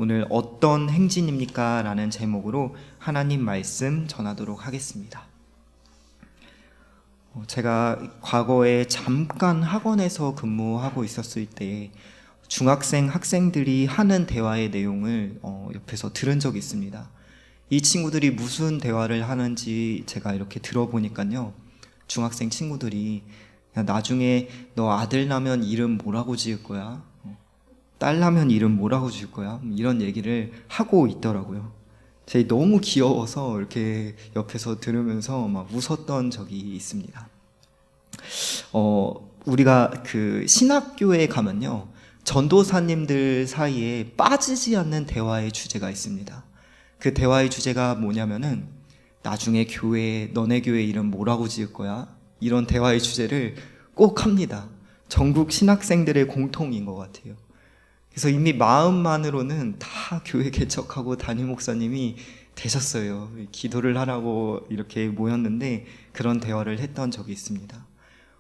오늘 어떤 행진입니까? 라는 제목으로 하나님 말씀 전하도록 하겠습니다. 제가 과거에 잠깐 학원에서 근무하고 있었을 때 중학생 학생들이 하는 대화의 내용을 옆에서 들은 적이 있습니다. 이 친구들이 무슨 대화를 하는지 제가 이렇게 들어보니까요, 중학생 친구들이 야, 나중에 너 아들 나면 이름 뭐라고 지을 거야? 딸 나면 이름 뭐라고 지을 거야? 이런 얘기를 하고 있더라고요. 제가 너무 귀여워서 이렇게 옆에서 들으면서 막 웃었던 적이 있습니다. 우리가 그 신학교에 가면요, 전도사님들 사이에 빠지지 않는 대화의 주제가 있습니다. 그 대화의 주제가 뭐냐면은 나중에 너네 교회 이름 뭐라고 지을 거야? 이런 대화의 주제를 꼭 합니다. 전국 신학생들의 공통인 것 같아요. 그래서 이미 마음만으로는 다 교회 개척하고 담임 목사님이 되셨어요. 기도를 하라고 이렇게 모였는데 그런 대화를 했던 적이 있습니다.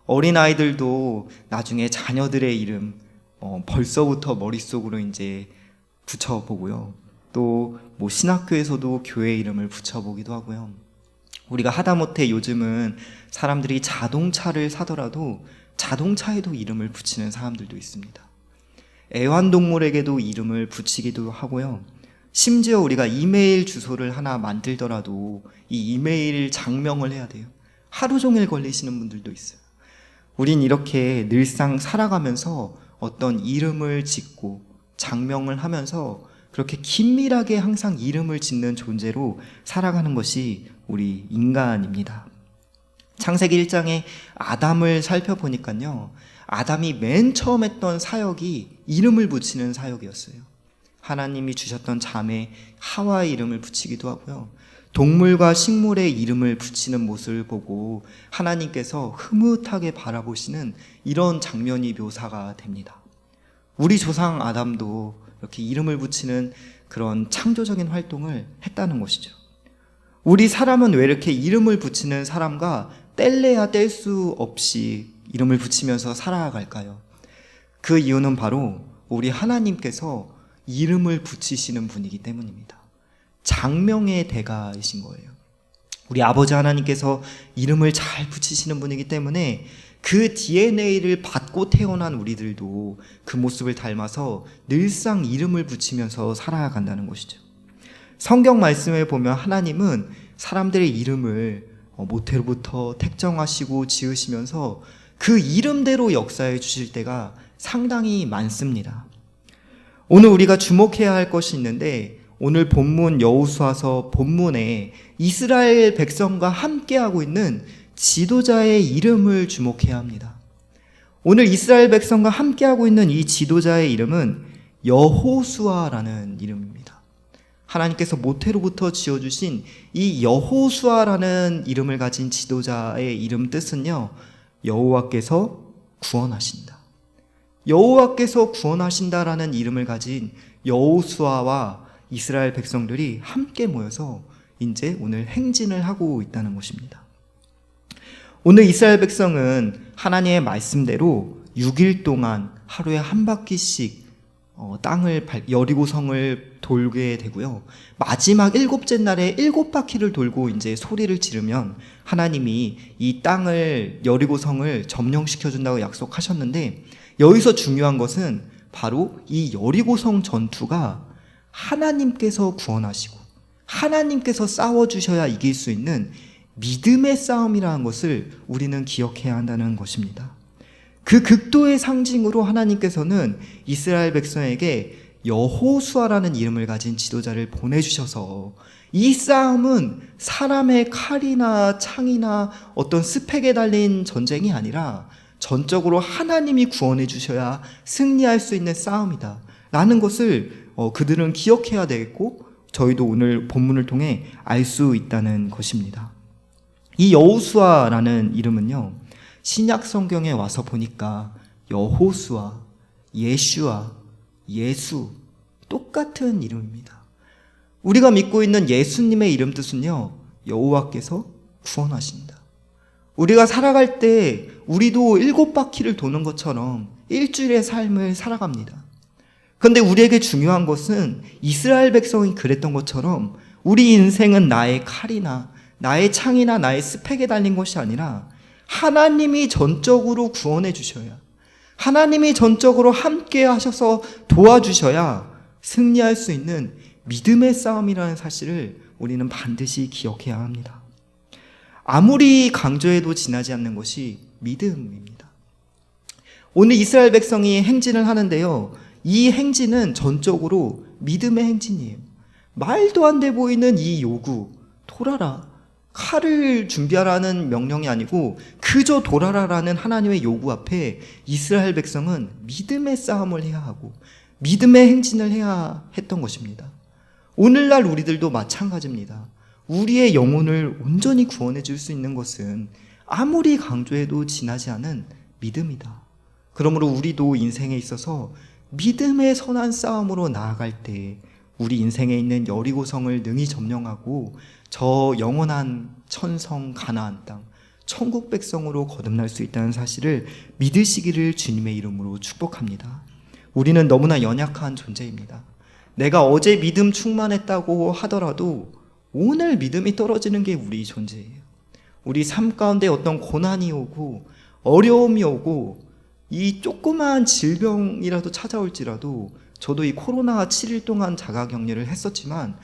어린아이들도 나중에 자녀들의 이름 벌써부터 머릿속으로 이제 붙여보고요. 또 뭐 신학교에서도 교회 이름을 붙여보기도 하고요. 우리가 하다못해 요즘은 사람들이 자동차를 사더라도 자동차에도 이름을 붙이는 사람들도 있습니다. 애완동물에게도 이름을 붙이기도 하고요. 심지어 우리가 이메일 주소를 하나 만들더라도 이 이메일 장명을 해야 돼요. 하루 종일 걸리시는 분들도 있어요. 우린 이렇게 늘상 살아가면서 어떤 이름을 짓고 장명을 하면서 그렇게 긴밀하게 항상 이름을 짓는 존재로 살아가는 것이 우리 인간입니다. 창세기 1장에 아담을 살펴보니까요, 아담이 맨 처음 했던 사역이 이름을 붙이는 사역이었어요. 하나님이 주셨던 자매 하와의 이름을 붙이기도 하고요, 동물과 식물의 이름을 붙이는 모습을 보고 하나님께서 흐뭇하게 바라보시는 이런 장면이 묘사가 됩니다. 우리 조상 아담도 이렇게 이름을 붙이는 그런 창조적인 활동을 했다는 것이죠. 우리 사람은 왜 이렇게 이름을 붙이는 사람과 뗄래야 뗄 수 없이 이름을 붙이면서 살아갈까요? 그 이유는 바로 우리 하나님께서 이름을 붙이시는 분이기 때문입니다. 장명의 대가이신 거예요. 우리 아버지 하나님께서 이름을 잘 붙이시는 분이기 때문에 그 DNA를 받고 태어난 우리들도 그 모습을 닮아서 늘상 이름을 붙이면서 살아간다는 것이죠. 성경 말씀에 보면 하나님은 사람들의 이름을 모태로부터 택정하시고 지으시면서 그 이름대로 역사해 주실 때가 상당히 많습니다. 오늘 우리가 주목해야 할 것이 있는데, 오늘 본문 여호수아서 본문에 이스라엘 백성과 함께하고 있는 지도자의 이름을 주목해야 합니다. 오늘 이스라엘 백성과 함께하고 있는 이 지도자의 이름은 여호수아라는 이름입니다. 하나님께서 모태로부터 지어주신 이 여호수아라는 이름을 가진 지도자의 이름 뜻은요, 여호와께서 구원하신다. 여호와께서 구원하신다라는 이름을 가진 여호수아와 이스라엘 백성들이 함께 모여서 이제 오늘 행진을 하고 있다는 것입니다. 오늘 이스라엘 백성은 하나님의 말씀대로 6일 동안 하루에 한 바퀴씩 여리고성을 돌게 되고요. 마지막 7째 날에 7바퀴를 돌고 이제 소리를 지르면 하나님이 이 땅을, 여리고성을 점령시켜준다고 약속하셨는데, 여기서 중요한 것은 바로 이 여리고성 전투가 하나님께서 구원하시고 하나님께서 싸워주셔야 이길 수 있는 믿음의 싸움이라는 것을 우리는 기억해야 한다는 것입니다. 그 극도의 상징으로 하나님께서는 이스라엘 백성에게 여호수아라는 이름을 가진 지도자를 보내주셔서 이 싸움은 사람의 칼이나 창이나 어떤 스펙에 달린 전쟁이 아니라 전적으로 하나님이 구원해 주셔야 승리할 수 있는 싸움이다 라는 것을 그들은 기억해야 되겠고, 저희도 오늘 본문을 통해 알 수 있다는 것입니다. 이 여호수아라는 이름은요, 신약 성경에 와서 보니까 여호수아, 예슈아, 예수 똑같은 이름입니다. 우리가 믿고 있는 예수님의 이름 뜻은요, 여호와께서 구원하신다. 우리가 살아갈 때 우리도 7바퀴를 도는 것처럼 일주일의 삶을 살아갑니다. 그런데 우리에게 중요한 것은 이스라엘 백성이 그랬던 것처럼 우리 인생은 나의 칼이나 나의 창이나 나의 스펙에 달린 것이 아니라 하나님이 전적으로 구원해 주셔야, 하나님이 전적으로 함께 하셔서 도와주셔야 승리할 수 있는 믿음의 싸움이라는 사실을 우리는 반드시 기억해야 합니다. 아무리 강조해도 지나지 않는 것이 믿음입니다. 오늘 이스라엘 백성이 행진을 하는데요, 이 행진은 전적으로 믿음의 행진이에요. 말도 안 돼 보이는 이 요구, 돌아라, 칼을 준비하라는 명령이 아니고 그저 돌아라라는 하나님의 요구 앞에 이스라엘 백성은 믿음의 싸움을 해야 하고 믿음의 행진을 해야 했던 것입니다. 오늘날 우리들도 마찬가지입니다. 우리의 영혼을 온전히 구원해 줄 수 있는 것은 아무리 강조해도 지나지 않은 믿음이다. 그러므로 우리도 인생에 있어서 믿음의 선한 싸움으로 나아갈 때 우리 인생에 있는 여리고성을 능히 점령하고 저 영원한 천성 가나안 땅, 천국 백성으로 거듭날 수 있다는 사실을 믿으시기를 주님의 이름으로 축복합니다. 우리는 너무나 연약한 존재입니다. 내가 어제 믿음 충만했다고 하더라도 오늘 믿음이 떨어지는 게 우리 존재예요. 우리 삶 가운데 어떤 고난이 오고 어려움이 오고 이 조그마한 질병이라도 찾아올지라도, 저도 이 코로나 7일 동안 자가격리를 했었지만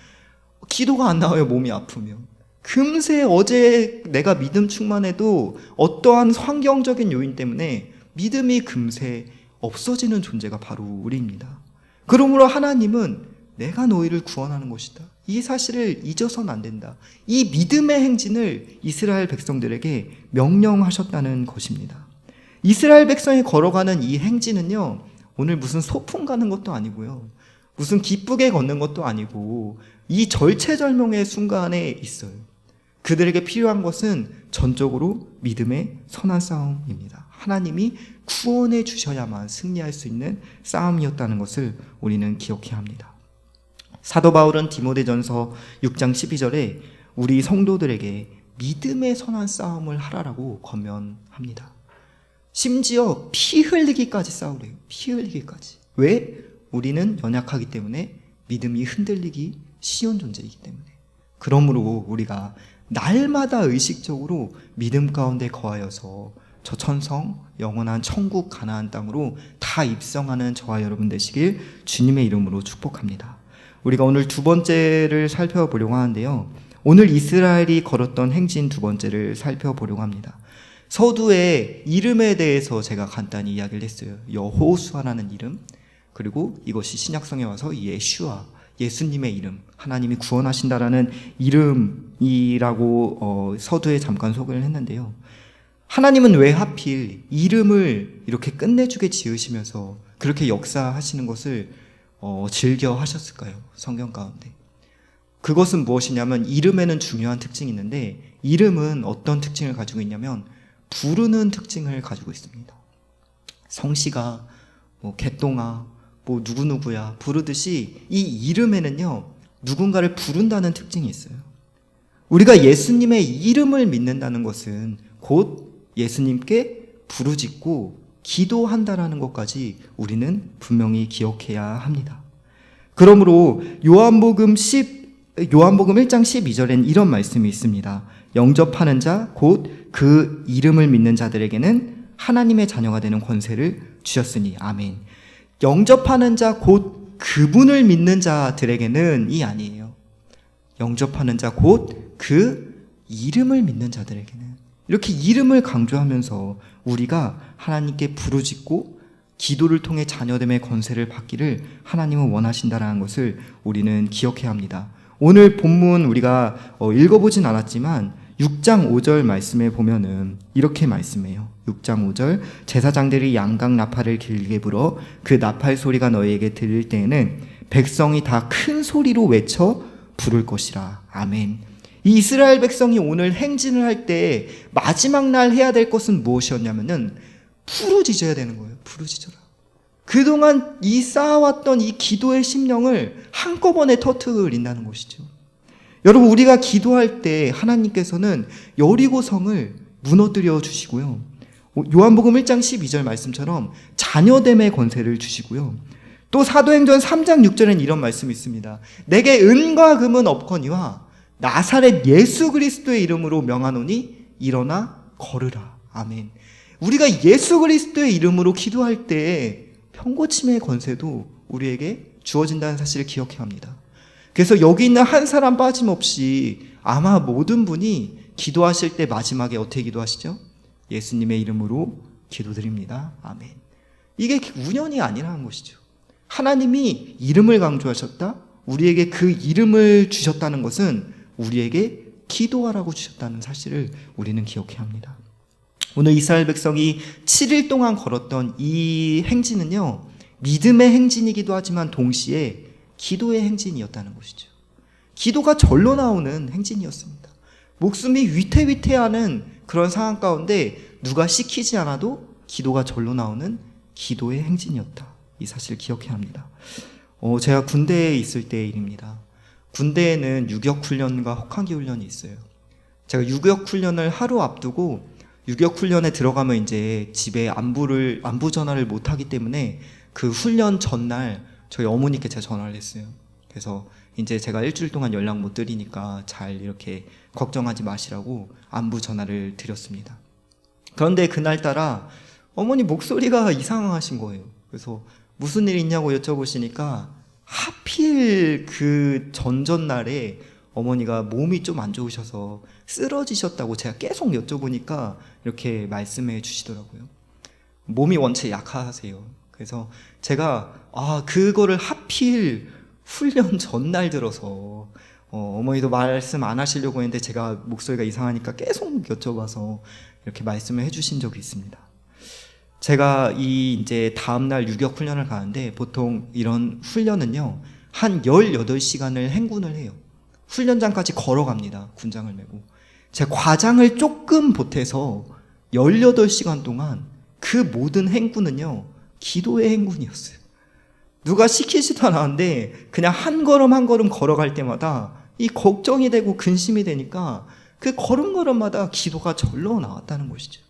기도가 안 나와요. 몸이 아프면. 금세 어제 내가 믿음 충만해도 어떠한 환경적인 요인 때문에 믿음이 금세 없어지는 존재가 바로 우리입니다. 그러므로 하나님은 내가 너희를 구원하는 것이다, 이 사실을 잊어서는 안 된다. 이 믿음의 행진을 이스라엘 백성들에게 명령하셨다는 것입니다. 이스라엘 백성이 걸어가는 이 행진은요, 오늘 무슨 소풍 가는 것도 아니고요, 무슨 기쁘게 걷는 것도 아니고 이 절체절명의 순간에 있어요. 그들에게 필요한 것은 전적으로 믿음의 선한 싸움입니다. 하나님이 구원해 주셔야만 승리할 수 있는 싸움이었다는 것을 우리는 기억해야 합니다. 사도 바울은 디모데전서 6장 12절에 우리 성도들에게 믿음의 선한 싸움을 하라라고 권면합니다. 심지어 피 흘리기까지 싸우래요. 피 흘리기까지. 왜? 우리는 연약하기 때문에, 믿음이 흔들리기 쉬운 존재이기 때문에. 그러므로 우리가 날마다 의식적으로 믿음 가운데 거하여서 저 천성, 영원한 천국 가나안 땅으로 다 입성하는 저와 여러분 되시길 주님의 이름으로 축복합니다. 우리가 오늘 두 번째를 살펴보려고 하는데요, 오늘 이스라엘이 걸었던 행진 두 번째를 살펴보려고 합니다. 서두에 이름에 대해서 제가 간단히 이야기를 했어요. 여호수아라는 이름, 그리고 이것이 신약성에 와서 예슈아, 예수님의 이름, 하나님이 구원하신다라는 이름이라고 서두에 잠깐 소개를 했는데요, 하나님은 왜 하필 이름을 이렇게 끝내주게 지으시면서 그렇게 역사하시는 것을 즐겨 하셨을까요? 성경 가운데. 그것은 무엇이냐면, 이름에는 중요한 특징이 있는데, 이름은 어떤 특징을 가지고 있냐면 부르는 특징을 가지고 있습니다. 성씨가 개똥아, 누구누구야 부르듯이 이 이름에는요, 누군가를 부른다는 특징이 있어요. 우리가 예수님의 이름을 믿는다는 것은 곧 예수님께 부르짖고 기도한다라는 것까지 우리는 분명히 기억해야 합니다. 그러므로 요한복음 1장 12절엔 이런 말씀이 있습니다. 영접하는 자 곧 그 이름을 믿는 자들에게는 하나님의 자녀가 되는 권세를 주셨으니 아멘. 영접하는 자 곧 그분을 믿는 자들에게는 이 아니에요. 영접하는 자 곧 그 이름을 믿는 자들에게는, 이렇게 이름을 강조하면서 우리가 하나님께 부르짖고 기도를 통해 자녀됨의 권세를 받기를 하나님은 원하신다는 것을 우리는 기억해야 합니다. 오늘 본문 우리가 읽어보진 않았지만 6장 5절 말씀에 보면은 이렇게 말씀해요. 6장 5절, 제사장들이 양각 나팔을 길게 불어 그 나팔 소리가 너희에게 들릴 때에는 백성이 다 큰 소리로 외쳐 부를 것이라. 아멘. 이 이스라엘 백성이 오늘 행진을 할 때 마지막 날 해야 될 것은 무엇이었냐면은 부르짖어야 되는 거예요. 부르짖어라. 그동안 이 쌓아왔던 이 기도의 심령을 한꺼번에 터뜨린다는 것이죠. 여러분, 우리가 기도할 때 하나님께서는 여리고성을 무너뜨려 주시고요, 요한복음 1장 12절 말씀처럼 자녀됨의 권세를 주시고요, 또 사도행전 3장 6절에는 이런 말씀이 있습니다. 내게 은과 금은 없거니와 나사렛 예수 그리스도의 이름으로 명하노니 일어나 걸으라. 아멘. 우리가 예수 그리스도의 이름으로 기도할 때 병고침의 권세도 우리에게 주어진다는 사실을 기억해야 합니다. 그래서 여기 있는 한 사람 빠짐없이 아마 모든 분이 기도하실 때 마지막에 어떻게 기도하시죠? 예수님의 이름으로 기도드립니다. 아멘. 이게 우연이 아니라는 것이죠. 하나님이 이름을 강조하셨다? 우리에게 그 이름을 주셨다는 것은 우리에게 기도하라고 주셨다는 사실을 우리는 기억해야 합니다. 오늘 이스라엘 백성이 7일 동안 걸었던 이 행진은요, 믿음의 행진이기도 하지만 동시에 기도의 행진이었다는 것이죠. 기도가 절로 나오는 행진이었습니다. 목숨이 위태위태하는 그런 상황 가운데 누가 시키지 않아도 기도가 절로 나오는 기도의 행진이었다. 이 사실을 기억해야 합니다. 제가 군대에 있을 때의 일입니다. 군대에는 유격훈련과 혹한기 훈련이 있어요. 제가 유격훈련을 하루 앞두고 유격훈련에 들어가면 이제 집에 안부 전화를 못 하기 때문에 그 훈련 전날 저희 어머니께 제가 전화를 했어요. 그래서 이제 제가 일주일 동안 연락 못 드리니까 잘 이렇게 걱정하지 마시라고 안부 전화를 드렸습니다. 그런데 그날따라 어머니 목소리가 이상하신 거예요. 그래서 무슨 일 있냐고 여쭤보시니까 하필 그 전전날에 어머니가 몸이 좀 안 좋으셔서 쓰러지셨다고 제가 계속 여쭤보니까 이렇게 말씀해 주시더라고요. 몸이 원체 약하세요. 그래서 제가 그거를 하필 훈련 전날 들어서 어머니도 말씀 안 하시려고 했는데 제가 목소리가 이상하니까 계속 여쭤봐서 이렇게 말씀을 해주신 적이 있습니다. 제가 이제 다음날 유격 훈련을 가는데 보통 이런 훈련은요 한 18시간을 행군을 해요. 훈련장까지 걸어갑니다. 군장을 메고. 제 과장을 조금 보태서 18시간 동안 그 모든 행군은요 기도의 행군이었어요. 누가 시키지도 않았는데 그냥 한 걸음 한 걸음 걸어갈 때마다 이 걱정이 되고 근심이 되니까 그 걸음걸음마다 기도가 절로 나왔다는 것이죠.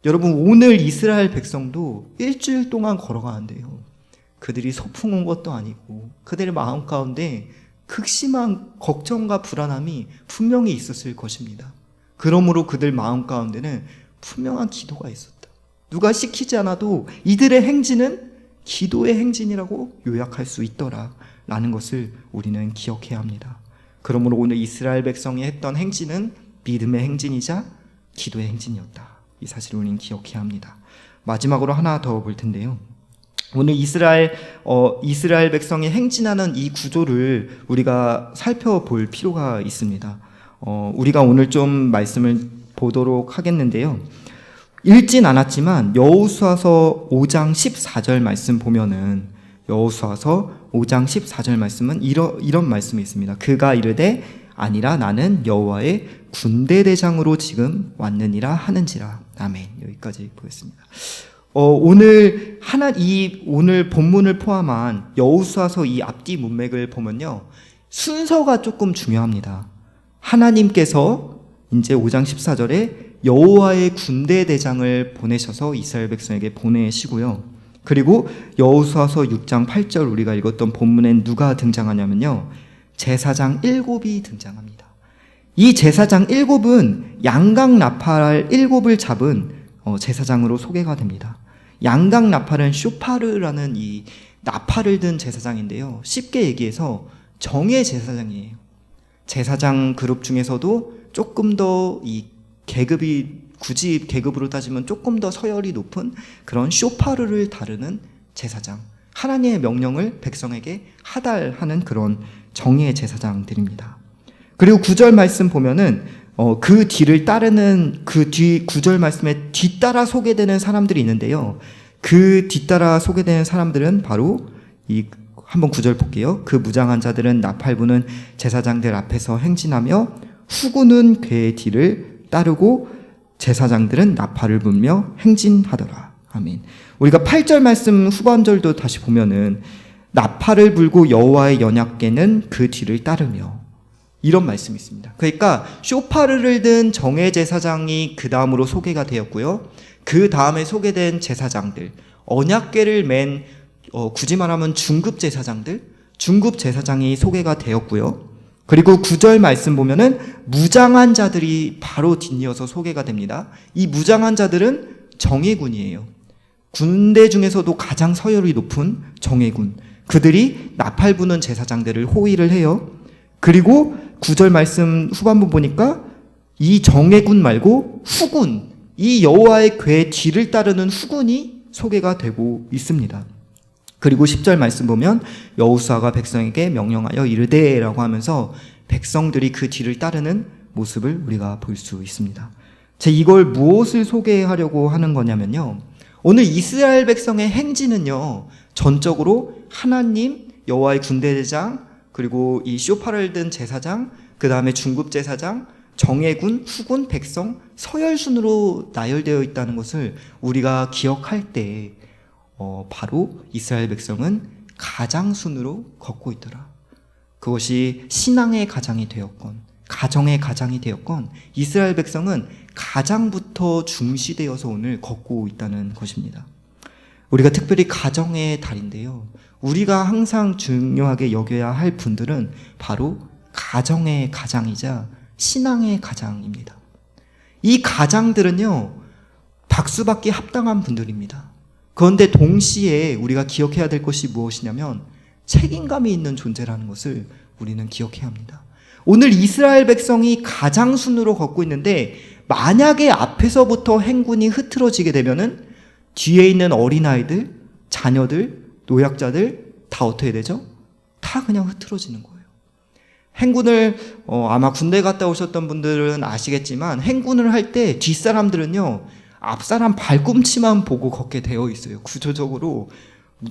여러분, 오늘 이스라엘 백성도 일주일 동안 걸어가는데요, 그들이 소풍 온 것도 아니고 그들의 마음 가운데 극심한 걱정과 불안함이 분명히 있었을 것입니다. 그러므로 그들 마음 가운데는 분명한 기도가 있었다. 누가 시키지 않아도 이들의 행진은 기도의 행진이라고 요약할 수 있더라 라는 것을 우리는 기억해야 합니다. 그러므로 오늘 이스라엘 백성이 했던 행진은 믿음의 행진이자 기도의 행진이었다. 이 사실을 우리는 기억해야 합니다. 마지막으로 하나 더 볼 텐데요, 오늘 이스라엘 백성이 행진하는 이 구조를 우리가 살펴볼 필요가 있습니다. 우리가 오늘 좀 말씀을 보도록 하겠는데요, 읽진 않았지만 여호수아서 5장 14절 말씀 보면은, 여호수아서 5장 14절 말씀은 이런 말씀이 있습니다. 그가 이르되 아니라 나는 여호와의 군대 대장으로 지금 왔느니라 하는지라. 아멘. 여기까지 보겠습니다. 오늘 오늘 본문을 포함한 여호수아서 이 앞뒤 문맥을 보면요, 순서가 조금 중요합니다. 하나님께서 이제 5장 14절에 여호와의 군대 대장을 보내셔서 이스라엘 백성에게 보내시고요, 그리고 여호수아서 6장 8절 우리가 읽었던 본문엔 누가 등장하냐면요, 제사장 7이 등장합니다. 이 제사장 7은 양각 나팔 7을 잡은 제사장으로 소개가 됩니다. 양각 나팔은 쇼파르라는 이 나팔을 든 제사장인데요, 쉽게 얘기해서 정예 제사장이에요. 제사장 그룹 중에서도 조금 더 이 계급이, 굳이 계급으로 따지면 조금 더 서열이 높은 그런 쇼파르를 다루는 제사장, 하나님의 명령을 백성에게 하달하는 그런 정예 제사장들입니다. 그리고 9절 말씀 보면은 그 뒤를 따르는, 그 뒤 9절 말씀에 뒤따라 소개되는 사람들이 있는데요, 그 뒤따라 소개되는 사람들은 바로 한번 9절 볼게요. 그 무장한 자들은 나팔 부는 제사장들 앞에서 행진하며 후구는 그의 뒤를 따르고 제사장들은 나팔을 불며 행진하더라. 아멘. 우리가 8절 말씀 후반절도 다시 보면은 나팔을 불고 여호와의 연약궤는 그 뒤를 따르며, 이런 말씀이 있습니다. 그러니까 쇼파르를 든 정예 제사장이 그 다음으로 소개가 되었고요, 그 다음에 소개된 제사장들, 언약궤를 맨 굳이 말하면 중급 제사장이 소개가 되었고요. 그리고 9절 말씀 보면은 무장한 자들이 바로 뒷이어서 소개가 됩니다. 이 무장한 자들은 정예군이에요. 군대 중에서도 가장 서열이 높은 정예군. 그들이 나팔 부는 제사장들을 호위를 해요. 그리고 9절 말씀 후반부 보니까 이 정예군 말고 후군, 이 여호와의 궤 뒤를 따르는 후군이 소개가 되고 있습니다. 그리고 10절 말씀 보면 여호수아가 백성에게 명령하여 이르되라고 하면서 백성들이 그 뒤를 따르는 모습을 우리가 볼 수 있습니다. 이걸 무엇을 소개하려고 하는 거냐면요, 오늘 이스라엘 백성의 행진은요, 전적으로 하나님, 여호와의 군대대장, 그리고 이 쇼파를 든 제사장, 그 다음에 중급 제사장, 정예군, 후군, 백성, 서열순으로 나열되어 있다는 것을 우리가 기억할 때 바로 이스라엘 백성은 가장순으로 걷고 있더라. 그것이 신앙의 가장이 되었건 가정의 가장이 되었건 이스라엘 백성은 가장부터 중시되어서 오늘 걷고 있다는 것입니다. 우리가 특별히 가정의 달인데요, 우리가 항상 중요하게 여겨야 할 분들은 바로 가정의 가장이자 신앙의 가장입니다. 이 가장들은요, 박수받기 합당한 분들입니다. 그런데 동시에 우리가 기억해야 될 것이 무엇이냐면 책임감이 있는 존재라는 것을 우리는 기억해야 합니다. 오늘 이스라엘 백성이 가장순으로 걷고 있는데 만약에 앞에서부터 행군이 흐트러지게 되면은 뒤에 있는 어린아이들, 자녀들, 노약자들 다 어떻게 되죠? 다 그냥 흐트러지는 거예요. 행군을 아마 군대 갔다 오셨던 분들은 아시겠지만 행군을 할 때 뒷사람들은요, 앞사람 발꿈치만 보고 걷게 되어 있어요. 구조적으로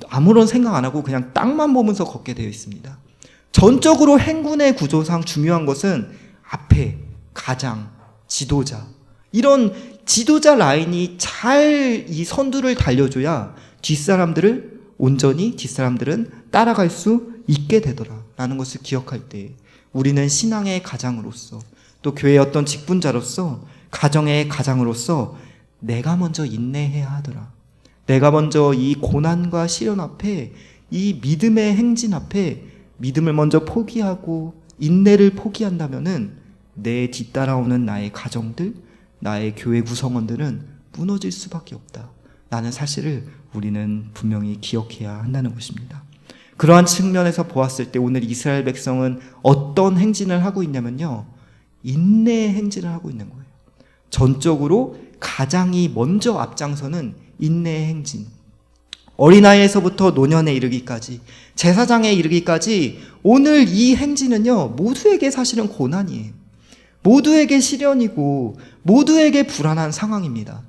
아무런 생각 안 하고 그냥 땅만 보면서 걷게 되어 있습니다. 전적으로 행군의 구조상 중요한 것은 앞에 가장, 지도자, 이런 지도자 라인이 잘 이 선두를 달려줘야 뒷사람들은 따라갈 수 있게 되더라라는 것을 기억할 때 우리는 신앙의 가장으로서, 또 교회의 어떤 직분자로서, 가정의 가장으로서 내가 먼저 인내해야 하더라. 내가 먼저 이 고난과 시련 앞에, 이 믿음의 행진 앞에 믿음을 먼저 포기하고 인내를 포기한다면은 내 뒤따라오는 나의 가정들, 나의 교회 구성원들은 무너질 수밖에 없다. 라는 사실을 우리는 분명히 기억해야 한다는 것입니다. 그러한 측면에서 보았을 때 오늘 이스라엘 백성은 어떤 행진을 하고 있냐면요, 인내의 행진을 하고 있는 거예요. 전적으로 가장이 먼저 앞장서는 인내의 행진. 어린아이에서부터 노년에 이르기까지, 제사장에 이르기까지 오늘 이 행진은요, 모두에게 사실은 고난이에요. 모두에게 시련이고 모두에게 불안한 상황입니다.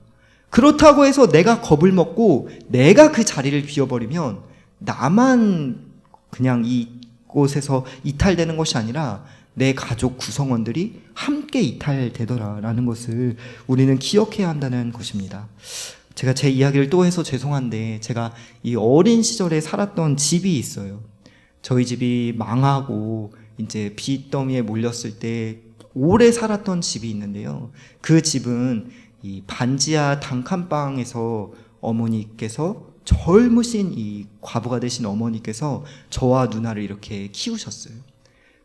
그렇다고 해서 내가 겁을 먹고 내가 그 자리를 비워버리면 나만 그냥 이곳에서 이탈되는 것이 아니라 내 가족 구성원들이 함께 이탈되더라라는 것을 우리는 기억해야 한다는 것입니다. 제가 제 이야기를 또 해서 죄송한데, 제가 이 어린 시절에 살았던 집이 있어요. 저희 집이 망하고 이제 빚더미에 몰렸을 때 오래 살았던 집이 있는데요, 그 집은 이 반지하 단칸방에서 어머니께서, 젊으신 이 과부가 되신 어머니께서 저와 누나를 이렇게 키우셨어요.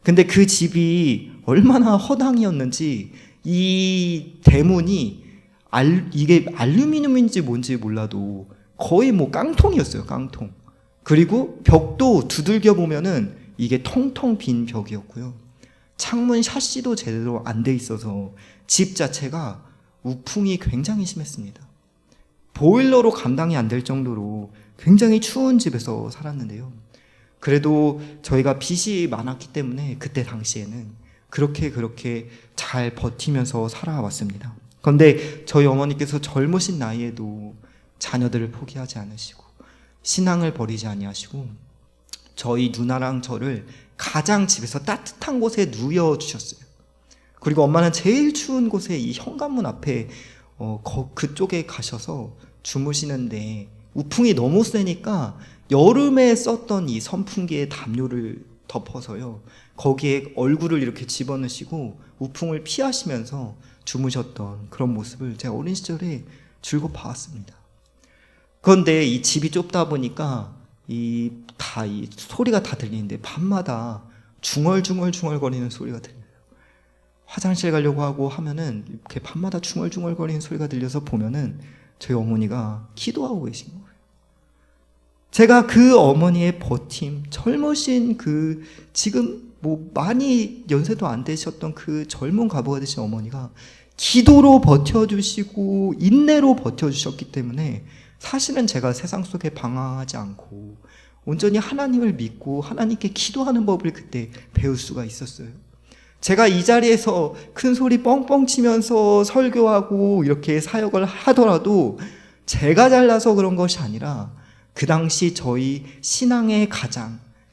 근데 그 집이 얼마나 허당이었는지, 이 대문이 이게 알루미늄인지 뭔지 몰라도 거의 뭐 깡통이었어요, 깡통. 그리고 벽도 두들겨 보면은 이게 텅텅 빈 벽이었고요. 창문 샤시도 제대로 안 돼 있어서 집 자체가 우풍이 굉장히 심했습니다. 보일러로 감당이 안 될 정도로 굉장히 추운 집에서 살았는데요, 그래도 저희가 빚이 많았기 때문에 그때 당시에는 그렇게 잘 버티면서 살아왔습니다. 그런데 저희 어머니께서 젊으신 나이에도 자녀들을 포기하지 않으시고 신앙을 버리지 아니하시고 저희 누나랑 저를 가장 집에서 따뜻한 곳에 누워주셨어요. 그리고 엄마는 제일 추운 곳에 이 현관문 앞에 그쪽에 가셔서 주무시는데, 우풍이 너무 세니까 여름에 썼던 이 선풍기에 담요를 덮어서요, 거기에 얼굴을 이렇게 집어넣으시고 우풍을 피하시면서 주무셨던 그런 모습을 제가 어린 시절에 줄곧 봐왔습니다. 그런데 이 집이 좁다 보니까 이 소리가 다 들리는데 밤마다 중얼중얼거리는 소리가 들려요. 화장실 가려고 하고 하면은 이렇게 밤마다 중얼중얼거리는 소리가 들려서 보면은 저희 어머니가 기도하고 계신 거예요. 제가 그 어머니의 버팀, 젊으신 지금 많이 연세도 안 되셨던 그 젊은 과부가 되신 어머니가 기도로 버텨주시고 인내로 버텨주셨기 때문에 사실은 제가 세상 속에 방황하지 않고 온전히 하나님을 믿고 하나님께 기도하는 법을 그때 배울 수가 있었어요. 제가 이 자리에서 큰 소리 뻥뻥 치면서 설교하고 이렇게 사역을 하더라도 제가 잘나서 그런 것이 아니라 그 당시 저희 신앙의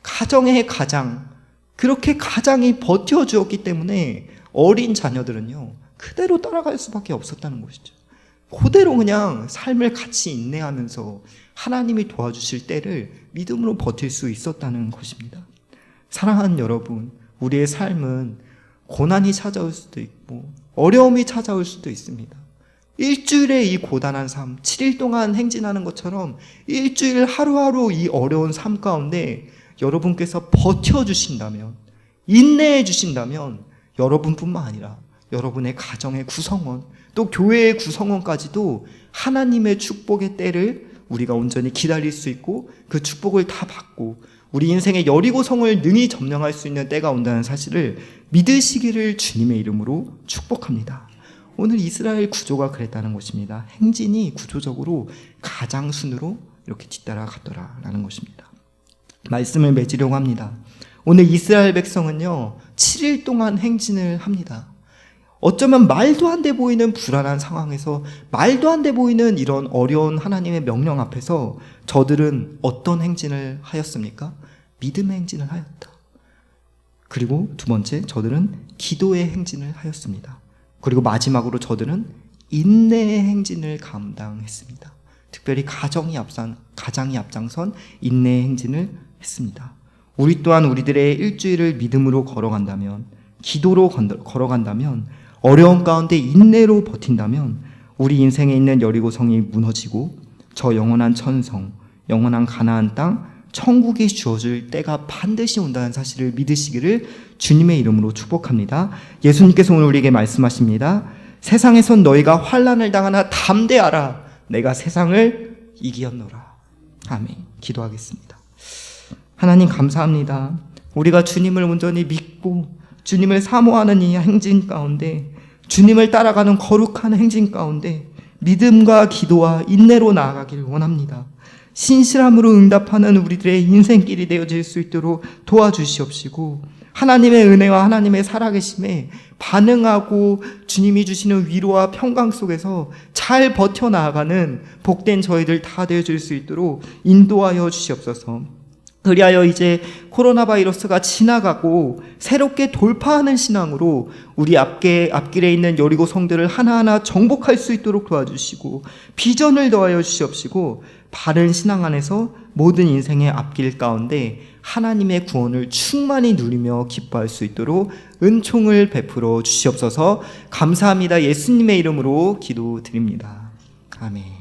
가정의 가장, 그렇게 가장이 버텨주었기 때문에 어린 자녀들은요, 그대로 따라갈 수밖에 없었다는 것이죠. 그대로 그냥 삶을 같이 인내하면서 하나님이 도와주실 때를 믿음으로 버틸 수 있었다는 것입니다. 사랑하는 여러분, 우리의 삶은 고난이 찾아올 수도 있고 어려움이 찾아올 수도 있습니다. 일주일의 이 고단한 삶, 7일 동안 행진하는 것처럼 일주일 하루하루 이 어려운 삶 가운데 여러분께서 버텨주신다면, 인내해 주신다면 여러분뿐만 아니라 여러분의 가정의 구성원, 또 교회의 구성원까지도 하나님의 축복의 때를 우리가 온전히 기다릴 수 있고 그 축복을 다 받고 우리 인생의 여리고성을 능히 점령할 수 있는 때가 온다는 사실을 믿으시기를 주님의 이름으로 축복합니다. 오늘 이스라엘 구조가 그랬다는 것입니다. 행진이 구조적으로 가장순으로 이렇게 뒤따라갔더라라는 것입니다. 말씀을 맺으려고 합니다. 오늘 이스라엘 백성은요, 7일 동안 행진을 합니다. 어쩌면 말도 안 돼 보이는 불안한 상황에서, 말도 안 돼 보이는 이런 어려운 하나님의 명령 앞에서 저들은 어떤 행진을 하였습니까? 믿음의 행진을 하였다. 그리고 두 번째, 저들은 기도의 행진을 하였습니다. 그리고 마지막으로 저들은 인내의 행진을 감당했습니다. 특별히 가장이 앞장선 인내의 행진을 했습니다. 우리 또한 우리들의 일주일을 믿음으로 걸어간다면, 기도로 걸어간다면, 어려움 가운데 인내로 버틴다면 우리 인생에 있는 여리고성이 무너지고 저 영원한 천성, 영원한 가나안 땅, 천국이 주어질 때가 반드시 온다는 사실을 믿으시기를 주님의 이름으로 축복합니다. 예수님께서 오늘 우리에게 말씀하십니다. 세상에선 너희가 환난을 당하나 담대하라. 내가 세상을 이기었노라. 아멘. 기도하겠습니다. 하나님 감사합니다. 우리가 주님을 온전히 믿고 주님을 사모하는 이 행진 가운데, 주님을 따라가는 거룩한 행진 가운데 믿음과 기도와 인내로 나아가길 원합니다. 신실함으로 응답하는 우리들의 인생길이 되어질 수 있도록 도와주시옵시고, 하나님의 은혜와 하나님의 살아계심에 반응하고 주님이 주시는 위로와 평강 속에서 잘 버텨나가는 복된 저희들 다 되어질 수 있도록 인도하여 주시옵소서. 그리하여 이제 코로나 바이러스가 지나가고 새롭게 돌파하는 신앙으로 우리 앞길에 있는 여리고 성들을 하나하나 정복할 수 있도록 도와주시고, 비전을 더하여 주시옵시고, 바른 신앙 안에서 모든 인생의 앞길 가운데 하나님의 구원을 충만히 누리며 기뻐할 수 있도록 은총을 베풀어 주시옵소서. 감사합니다. 예수님의 이름으로 기도드립니다. 아멘.